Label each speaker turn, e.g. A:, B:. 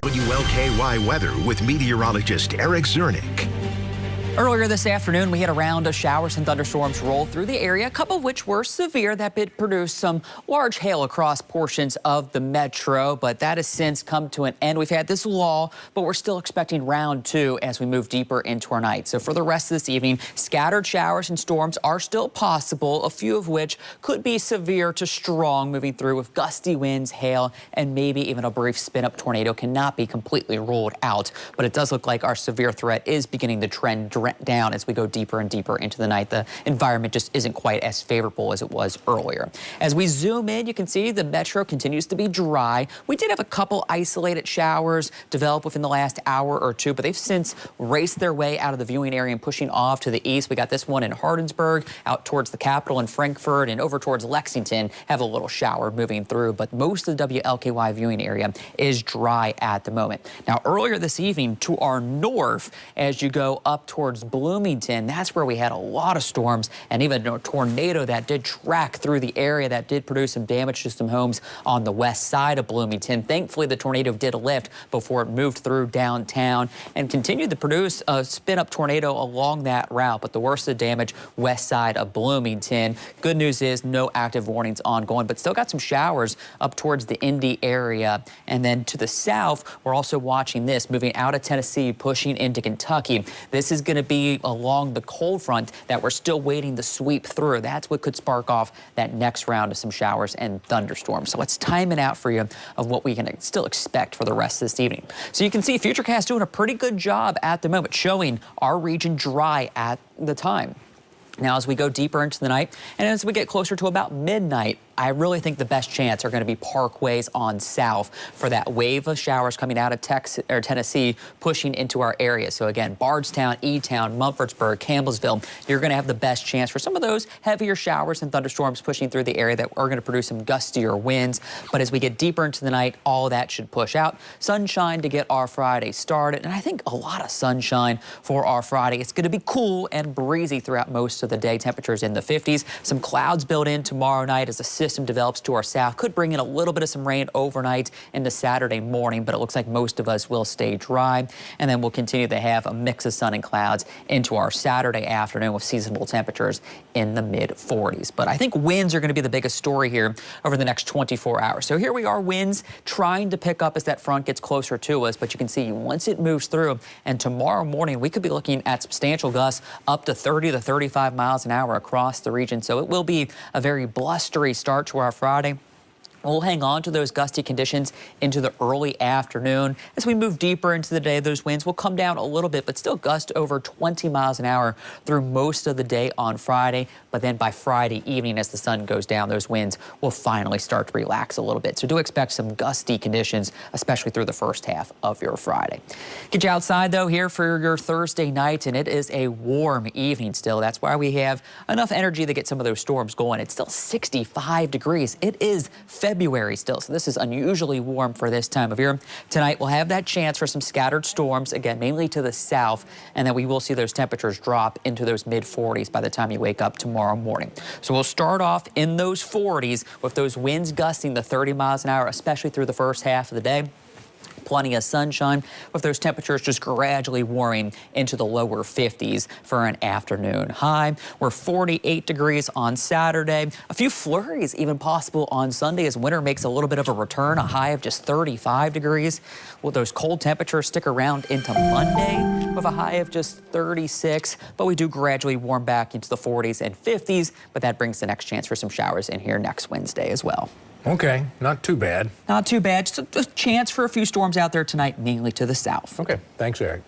A: WLKY weather with meteorologist Eric Zernick.
B: Earlier this afternoon, we had a round of showers and thunderstorms roll through the area, a couple of which were severe. That did produce some large hail across portions of the metro, but that has since come to an end. We've had this lull, but we're still expecting round two as we move deeper into our night. So for the rest of this evening, scattered showers and storms are still possible, a few of which could be severe to strong moving through with gusty winds, hail, and maybe even a brief spin-up tornado. Cannot be completely ruled out, but it does look like our severe threat is beginning to trend down as we go deeper and deeper into the night. The environment just isn't quite as favorable as it was earlier. As we zoom in, you can see the metro continues to be dry. We did have a couple isolated showers develop within the last hour or two, but they've since raced their way out of the viewing area and pushing off to the east. We got this one in Hardinsburg, out towards the capital in Frankfort, and over towards Lexington have a little shower moving through, but most of the WLKY viewing area is dry at the moment. Now, earlier this evening to our north, as you go up towards Bloomington, that's where we had a lot of storms and even a tornado that did track through the area that did produce some damage to some homes on the west side of Bloomington. Thankfully, the tornado did lift before it moved through downtown and continued to produce a spin-up tornado along that route, but the worst of the damage west side of Bloomington. Good news is no active warnings ongoing, but still got some showers up towards the Indy area. And then to the south, we're also watching this moving out of Tennessee, pushing into Kentucky. This is going to be along the cold front that we're still waiting to sweep through. That's what could spark off that next round of some showers and thunderstorms. So let's time it out for you of what we can still expect for the rest of this evening. So you can see Futurecast doing a pretty good job at the moment, showing our region dry at the time. Now, as we go deeper into the night and as we get closer to about midnight, I really think the best chance are going to be parkways on south for that wave of showers coming out of Tennessee pushing into our area. So again, Bardstown, E-Town, Mumfordsburg, Campbellsville, you're going to have the best chance for some of those heavier showers and thunderstorms pushing through the area that are going to produce some gustier winds. But as we get deeper into the night, all that should push out. Sunshine to get our Friday started, and I think a lot of sunshine for our Friday. It's going to be cool and breezy throughout most of the day. Temperatures in the 50s. Some clouds built in tomorrow night as the system develops to our south. Could bring in a little bit of some rain overnight into Saturday morning, but it looks like most of us will stay dry. And then we'll continue to have a mix of sun and clouds into our Saturday afternoon with seasonable temperatures in the mid-40s. But I think winds are going to be the biggest story here over the next 24 hours. So here we are, winds trying to pick up as that front gets closer to us. But you can see once it moves through, and tomorrow morning we could be looking at substantial gusts up to 30 to 35 miles an hour across the region. So it will be a very blustery start to our Friday. We'll hang on to those gusty conditions into the early afternoon. As we move deeper into the day, those winds will come down a little bit, but still gust over 20 miles an hour through most of the day on Friday. But then by Friday evening, as the sun goes down, those winds will finally start to relax a little bit. So do expect some gusty conditions, especially through the first half of your Friday. Get you outside, though, here for your Thursday night, and it is a warm evening still. That's why we have enough energy to get some of those storms going. It's still 65 degrees. It is February still, so this is unusually warm for this time of year. Tonight, we'll have that chance for some scattered storms, again, mainly to the south, and then we will see those temperatures drop into those mid-40s by the time you wake up tomorrow morning. So we'll start off in those 40s with those winds gusting to 30 miles an hour, especially through the first half of the day. Plenty of sunshine with those temperatures just gradually warming into the lower 50s for an afternoon high. We're 48 degrees on Saturday. A few flurries even possible on Sunday as winter makes a little bit of a return, a high of just 35 degrees. Will those cold temperatures stick around into Monday with a high of just 36? But we do gradually warm back into the 40s and 50s, but that brings the next chance for some showers in here next Wednesday as well.
C: Okay, not too bad.
B: Not too bad. Just a chance for a few storms out there tonight, mainly to the south.
C: Okay, thanks, Eric.